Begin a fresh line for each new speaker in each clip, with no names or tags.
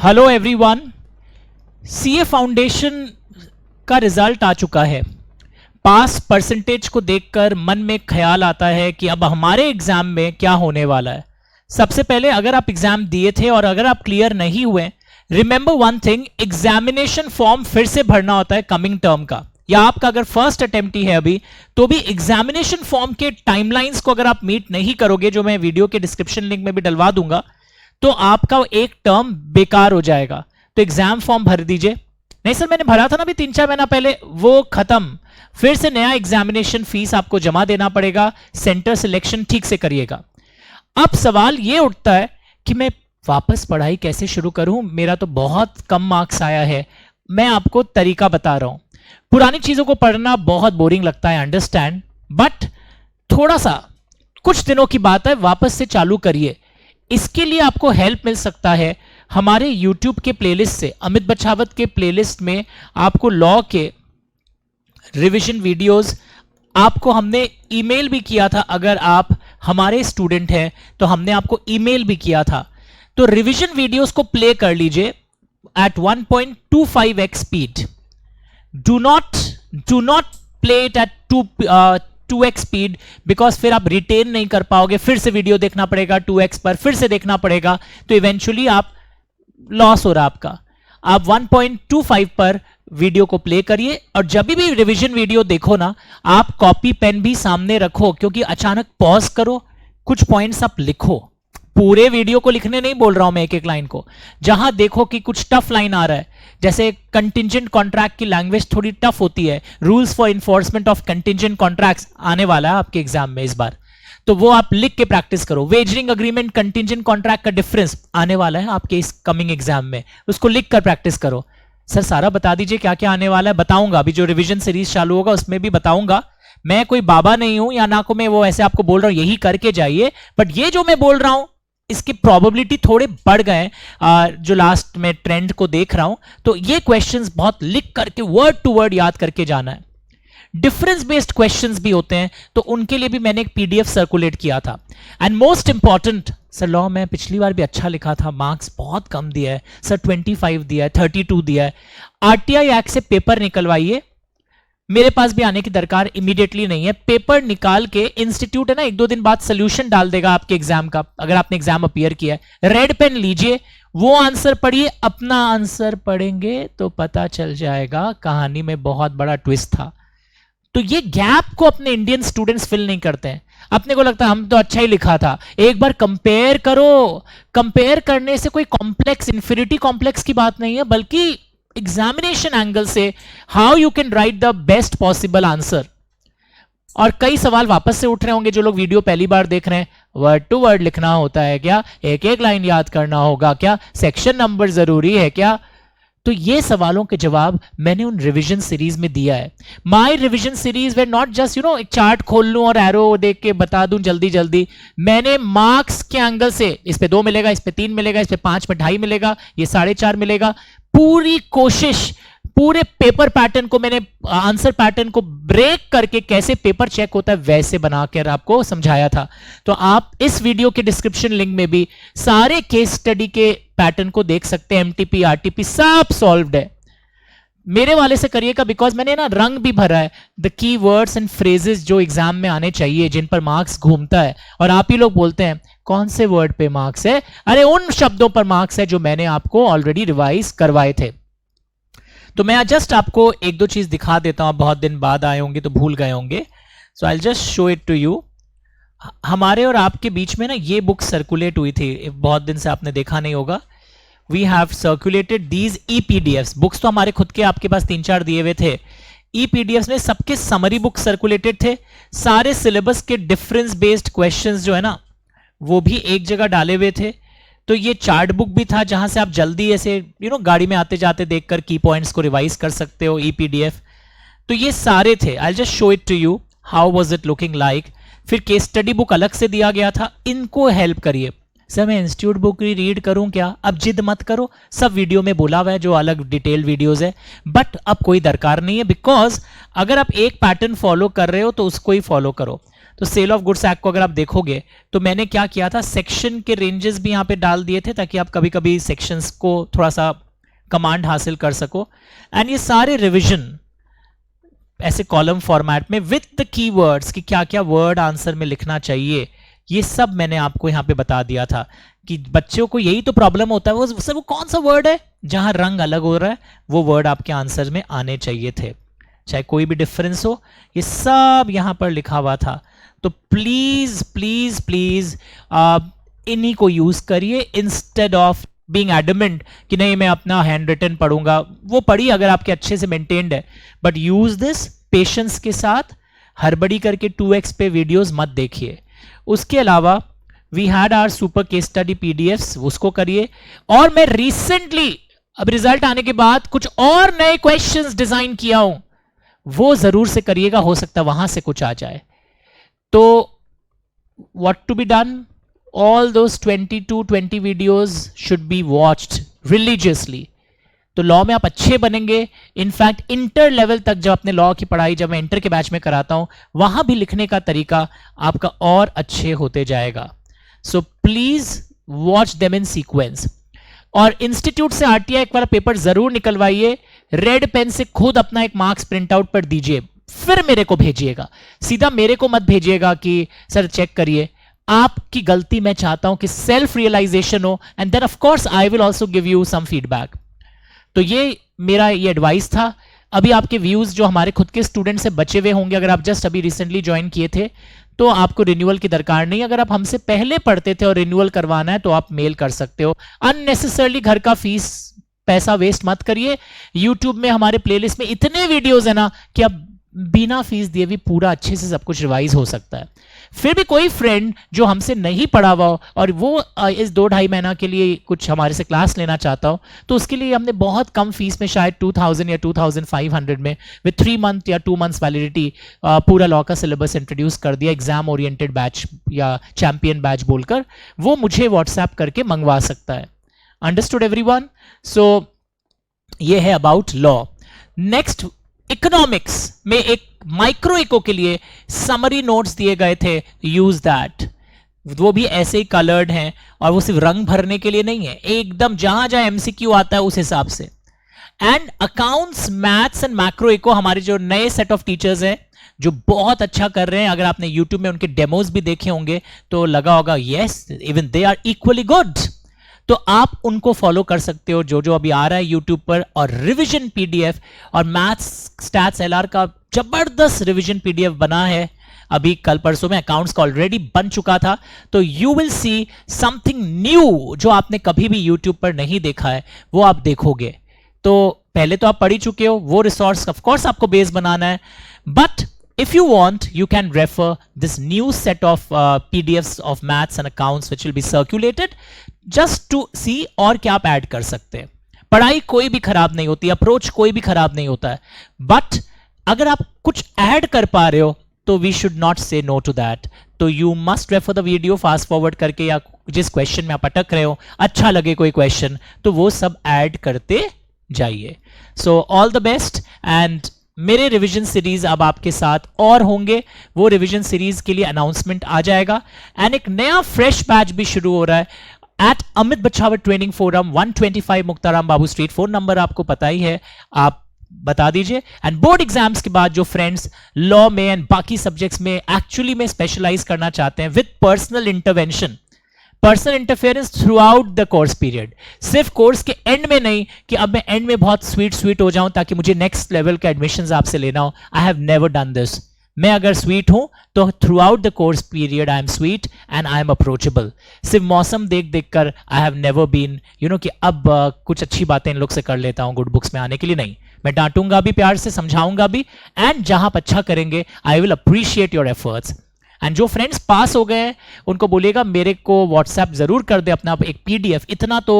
Hello everyone, CA foundation का result आ चुका है। पास परसेंटेज को देखकर मन में ख्याल आता है कि अब हमारे एग्जाम में क्या होने वाला है। सबसे पहले अगर आप एग्जाम दिए थे और अगर आप क्लियर नहीं हुए, remember one thing, examination form फिर से भरना होता है कमिंग टर्म का, या आपका अगर फर्स्ट अटेम्प्ट ही है अभी तो भी एग्जामिनेशन फॉर्म के टाइमलाइंस को अगर आप मीट नहीं करोगे, जो मैं वीडियो के डिस्क्रिप्शन लिंक में भी डलवा दूंगा, तो आपका एक टर्म बेकार हो जाएगा। तो एग्जाम फॉर्म भर दीजिए। नहीं सर मैंने भरा था ना अभी 3-4 महीना पहले, वो खत्म। फिर से नया एग्जामिनेशन फीस आपको जमा देना पड़ेगा। सेंटर सिलेक्शन ठीक से करिएगा। अब सवाल ये उठता है कि मैं वापस पढ़ाई कैसे शुरू करूं, मेरा तो बहुत कम मार्क्स आया है। मैं आपको तरीका बता रहा हूं। पुरानी चीजों को पढ़ना बहुत बोरिंग लगता है, अंडरस्टैंड, बट थोड़ा सा कुछ दिनों की बात है, वापस से चालू करिए। इसके लिए आपको हेल्प मिल सकता है हमारे YouTube के प्लेलिस्ट से। अमित बछावत के प्लेलिस्ट में आपको लॉ के रिवीजन वीडियोस आपको हमने ईमेल भी किया था। अगर आप हमारे स्टूडेंट हैं तो हमने आपको ईमेल भी किया था। तो रिवीजन वीडियोस को प्ले कर लीजिए at 1.25x speed. Do not play it at 2x speed, because फिर आप रिटेन नहीं कर पाओगे। फिर से वीडियो देखना पड़ेगा 2x पर, फिर से देखना पड़ेगा, तो इवेंचुअली आप लॉस हो रहा आपका। आप 1.25 पर वीडियो को प्ले करिए और जब भी रिवीजन वीडियो देखो ना, आप कॉपी पेन भी सामने रखो, क्योंकि अचानक पॉज करो, कुछ पॉइंट्स आप लिखो। पूरे वीडियो को लिखने नहीं बोल रहा हूं मैं, एक एक लाइन को। जहां देखो कि कुछ टफ लाइन आ रहा है, जैसे कंटिंजेंट कॉन्ट्रैक्ट की लैंग्वेज थोड़ी टफ होती है, rules for enforcement of contingent contracts आने वाला है आपके एग्जाम में इस बार, तो वो आप लिख के प्रैक्टिस करो। वेजरिंग अग्रीमेंट कंटिंजेंट कॉन्ट्रैक्ट का डिफरेंस आने वाला है आपके इस कमिंग एग्जाम में, उसको लिख कर प्रैक्टिस करो। सर सारा बता दीजिए क्या क्या आने वाला है। बताऊंगा, अभी जो रिवीजन सीरीज चालू होगा उसमें भी बताऊंगा। मैं कोई बाबा नहीं हूं, या ना को मैं वो ऐसे आपको बोल रहा हूं यही करके जाइए, बट ये जो मैं बोल रहा हूं इसकी प्रोबेबिलिटी थोड़े बढ़ गए जो लास्ट में ट्रेंड को देख रहा हूं। तो ये क्वेश्चंस बहुत लिख करके वर्ड टू वर्ड याद करके जाना है। डिफरेंस बेस्ड क्वेश्चंस भी होते हैं, तो उनके लिए भी मैंने एक पीडीएफ सर्कुलेट किया था। And most important, sir law में पिछली बार भी अच्छा लिखा था, मार्क्स बहुत कम दिया है सर, 25 दिया है, 32 दिया है। आरटीआई एक्ट से पेपर निकलवाइए। मेरे पास भी आने की दरकार इमीडिएटली नहीं है। पेपर निकाल के इंस्टीट्यूट है ना 1-2 दिन बाद सोल्यूशन डाल देगा आपके एग्जाम का, अगर आपने एग्जाम अपीयर किया है। रेड पेन लीजिए, वो आंसर पढ़िए, अपना आंसर पढ़ेंगे तो पता चल जाएगा कहानी में बहुत बड़ा ट्विस्ट था। तो ये गैप को अपने इंडियन स्टूडेंट्स फिल नहीं करते हैं। अपने को लगता है हम तो अच्छा ही लिखा था। एक बार कंपेयर करो। कंपेयर करने से कोई कॉम्प्लेक्स, इंफिनिटी कॉम्प्लेक्स की बात नहीं है, बल्कि एग्जामिनेशन एंगल से how you can write the best possible answer. और कई सवाल वापस से उठ रहे होंगे जो लोग वीडियो पहली बार देख रहे हैं। वर्ड टू वर्ड लिखना होता है क्या? एक एक लाइन याद करना होगा क्या? सेक्शन नंबर जरूरी है क्या? तो ये सवालों के जवाब मैंने उन रिवीजन सीरीज में दिया है। My revision series way not just एक चार्ट खोल लूं और एरो देख के बता दूं जल्दी जल्दी। मैंने मार्क्स के एंगल से, इस पे 2 मिलेगा, इस पे 3 मिलेगा, इस पे 5 में 2.5 मिलेगा, ये 4.5 मिलेगा, पूरी कोशिश, पूरे पेपर पैटर्न को मैंने, आंसर पैटर्न को ब्रेक करके कैसे पेपर चेक होता है वैसे बनाकर आपको समझाया था। तो आप इस वीडियो के डिस्क्रिप्शन लिंक में भी सारे केस स्टडी के पैटर्न को देख सकते हैं। एमटीपी, आरटीपी सब सॉल्व्ड है। मेरे वाले से करिएगा, बिकॉज मैंने ना रंग भी भरा है, the key words and phrases जो एग्जाम में आने चाहिए, जिन पर मार्क्स घूमता है। और आप ही लोग बोलते हैं कौन से वर्ड पे मार्क्स है? अरे उन शब्दों पर मार्क्स है जो मैंने आपको ऑलरेडी रिवाइज करवाए थे। तो मैं जस्ट आपको 1-2 चीज दिखा देता हूं। बहुत दिन बाद आए होंगे तो भूल गए होंगे, so I just show it to you. हमारे और आपके बीच में ना ये बुक सर्कुलेट हुई थी, बहुत दिन से आपने देखा नहीं होगा। We have circulated these ePDFs. Books तो हमारे खुद के आपके पास 3-4 दिए हुए थे। ईपीडीएफ्स में सबके समरी बुक सर्कुलेटेड थे। सारे सिलेबस के डिफरेंस बेस्ड क्वेश्चंस जो है ना, वो भी एक जगह डाले हुए थे। तो ये चार्ट बुक भी था, जहां से आप जल्दी ऐसे गाड़ी में आते जाते देखकर की पॉइंट्स को रिवाइज कर सकते हो, ईपीडीएफ। तो ये सारे थे। I just show it to you how was it looking like. फिर केस स्टडी बुक अलग से दिया गया था। इनको हेल्प करिए। सर मैं इंस्टीट्यूट बुक ही रीड करूं क्या? अब जिद मत करो, सब वीडियो में बोला हुआ है, जो अलग डिटेल वीडियोस है, बट अब कोई दरकार नहीं है, बिकॉज अगर आप एक पैटर्न फॉलो कर रहे हो तो उसको ही फॉलो करो। तो सेल ऑफ गुड्स एक्ट को अगर आप देखोगे तो मैंने क्या किया था, सेक्शन के रेंजेस भी यहां पे डाल दिए थे ताकि आप कभी कभी सेक्शंस को थोड़ा सा कमांड हासिल कर सको। एंड ये सारे रिविजन ऐसे कॉलम फॉर्मेट में विथ द कीवर्ड्स कि क्या क्या वर्ड आंसर में लिखना चाहिए, ये सब मैंने आपको यहां पे बता दिया था कि बच्चों को यही तो प्रॉब्लम होता है, वो कौन सा वर्ड है जहां रंग अलग हो रहा है, वो वर्ड आपके आंसर में आने चाहिए थे, चाहे कोई भी डिफरेंस हो, ये सब यहां पर लिखा हुआ था। तो प्लीज प्लीज प्लीज इन्हीं को यूज करिए इंस्टेड ऑफ बीइंग एडमेंट कि नहीं मैं अपना हैंड रिटन पढ़ूंगा। वो पढ़िए अगर आपके अच्छे से मेंटेन्ड है, बट यूज दिस पेशेंस के साथ, हड़बड़ी करके 2x पे वीडियोस मत देखिए। उसके अलावा we had our super case study PDFs, उसको करिए। और मैं रिसेंटली अब रिजल्ट आने के बाद कुछ और नए क्वेश्चंस डिजाइन किया हूं, वो जरूर से करिएगा, हो सकता है वहां से कुछ आ जाए। तो what to be done, all those 20 videos should be watched religiously। तो लॉ में आप अच्छे बनेंगे। इनफैक्ट इंटर लेवल तक जब अपने लॉ की पढ़ाई जब मैं इंटर के बैच में कराता हूं, वहां भी लिखने का तरीका आपका और अच्छे होते जाएगा। So please watch them in sequence. और इंस्टीट्यूट से आरटीआई एक वाला पेपर जरूर निकलवाइए, रेड पेन से खुद अपना एक मार्क्स प्रिंट आउट पर दीजिए, फिर मेरे को भेजिएगा। सीधा मेरे को मत भेजिएगा कि सर चेक करिए। आपकी गलती मैं चाहता हूं कि सेल्फ रियलाइजेशन हो, and then of course I will also give you some feedback. तो ये मेरा ये एडवाइस था। अभी आपके व्यूज जो हमारे खुद के स्टूडेंट से बचे हुए होंगे, अगर आप जस्ट अभी रिसेंटली ज्वाइन किए थे तो आपको रिन्यूअल की दरकार नहीं। अगर आप हमसे पहले पढ़ते थे और रिन्यूअल करवाना है तो आप मेल कर सकते हो। अननेसेसरली घर का फीस पैसा वेस्ट मत करिए। यूट्यूब में हमारे प्लेलिस्ट में इतने वीडियोज है ना कि आप बिना फीस दिए भी पूरा अच्छे से सब कुछ रिवाइज हो सकता है। फिर भी कोई फ्रेंड जो हमसे नहीं पढ़ा हुआ हो और वो इस 2-2.5 महीना के लिए कुछ हमारे से क्लास लेना चाहता हो, तो उसके लिए हमने बहुत कम फीस में, शायद 2000 या 2500 में विद 3 मंथ या 2 मंथ्स वैलिडिटी पूरा लॉ का सिलेबस इंट्रोड्यूस कर दिया, एग्जाम ओरिएंटेड बैच या चैंपियन बैच बोलकर। वो मुझे व्हाट्सएप करके मंगवा सकता है। Understood everyone? सो ये है अबाउट लॉ। नेक्स्ट इकोनॉमिक्स में एक माइक्रो इको के लिए समरी नोट्स दिए गए थे, यूज दैट। वो भी ऐसे ही कलर्ड हैं और वो सिर्फ रंग भरने के लिए नहीं है, एकदम जहां जहां एमसीक्यू आता है उस हिसाब से। And accounts, maths and macro eco हमारे जो नए सेट ऑफ टीचर्स हैं जो बहुत अच्छा कर रहे हैं, अगर आपने यूट्यूब में उनके डेमोज भी देखे होंगे तो लगा होगा yes even they are equally good. तो आप उनको फॉलो कर सकते हो जो जो अभी आ रहा है यूट्यूब पर। और रिवीजन पीडीएफ और मैथ्स स्टैट्स एलआर का जबरदस्त रिवीजन पीडीएफ बना है, अभी कल परसों में अकाउंट्स का ऑलरेडी बन चुका था। तो you will see something new जो आपने कभी भी यूट्यूब पर नहीं देखा है, वो आप देखोगे। तो पहले तो आप पढ़ ही चुके हो, वो रिसोर्स ऑफ कोर्स आपको बेस बनाना है, but if you want you can refer this new set of PDFs of maths and accounts which will be circulated just to see और क्या आप ऐड कर सकते हैं। पढ़ाई कोई भी खराब नहीं होती, अप्रोच कोई भी खराब नहीं होता है, बट अगर आप कुछ ऐड कर पा रहे हो तो वी शुड नॉट से नो टू दैट। तो you must refer the video fast forward करके, या जिस क्वेश्चन में आप अटक रहे हो अच्छा लगे कोई क्वेश्चन तो वो सब ऐड करते जाइए। So all the best. And मेरे रिवीजन सीरीज अब आपके साथ और होंगे, वो रिवीजन सीरीज के लिए अनाउंसमेंट आ जाएगा। एंड एक नया फ्रेश बैच भी शुरू हो रहा है at Amit Bachhawat training forum, 125 Muktaram Babu street. Phone number आपको पता ही है, आप बता दीजिए। एंड बोर्ड एग्जाम्स के बाद जो फ्रेंड्स लॉ में एंड बाकी सब्जेक्ट्स में एक्चुअली में स्पेशलाइज करना चाहते हैं with personal intervention, personal interference through out the course period, सिर्फ कोर्स के एंड में नहीं कि अब मैं एंड में बहुत स्वीट हो जाऊं ताकि मुझे नेक्स्ट लेवल का एडमिशंस आपसे लेना हो। I have never done this. मैं अगर स्वीट हूं तो through out the course period I am sweet and I am approachable. सिर्फ मौसम देख देख कर आई हैव नेवर बीन कि अब कुछ अच्छी बातें इन लोग से कर लेता हूं गुड बुक्स में आने के लिए, नहीं। मैं डांटूंगा भी, प्यार से समझाऊंगा भी, एंड जहां आप अच्छा करेंगे I will appreciate your efforts. And जो फ्रेंड्स पास हो गए हैं उनको बोलिएगा मेरे को व्हाट्सएप जरूर कर दे अपना एक पीडीएफ। इतना तो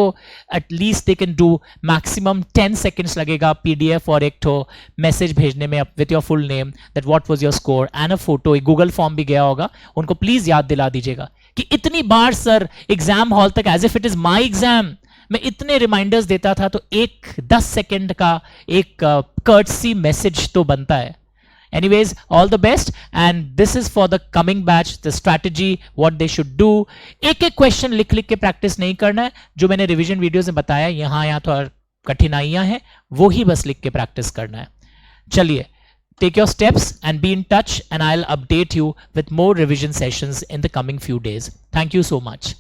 at least they can do, maximum 10 seconds लगेगा पीडीएफ और एक तो मैसेज भेजने में with your full name that what was your score and a photo. Google form भी गया होगा, उनको प्लीज याद दिला दीजिएगा कि इतनी बार सर एग्जाम हॉल तक as if it is my exam मैं इतने रिमाइंडर्स देता था, तो एक 10 सेकेंड का एक कर्टसी मैसेज तो बनता है। Anyways all the best and this is for the coming batch, the strategy what they should do. एक एक क्वेश्चन लिख लिख के प्रैक्टिस नहीं करना है, जो मैंने रिवीजन वीडियोस में बताया यहाँ थोड़ा कठिनाइयां हैं वो ही बस लिख के प्रैक्टिस करना है। चलिए, take your steps and be in touch, and I'll update you with more revision sessions in the coming few days. Thank you so much.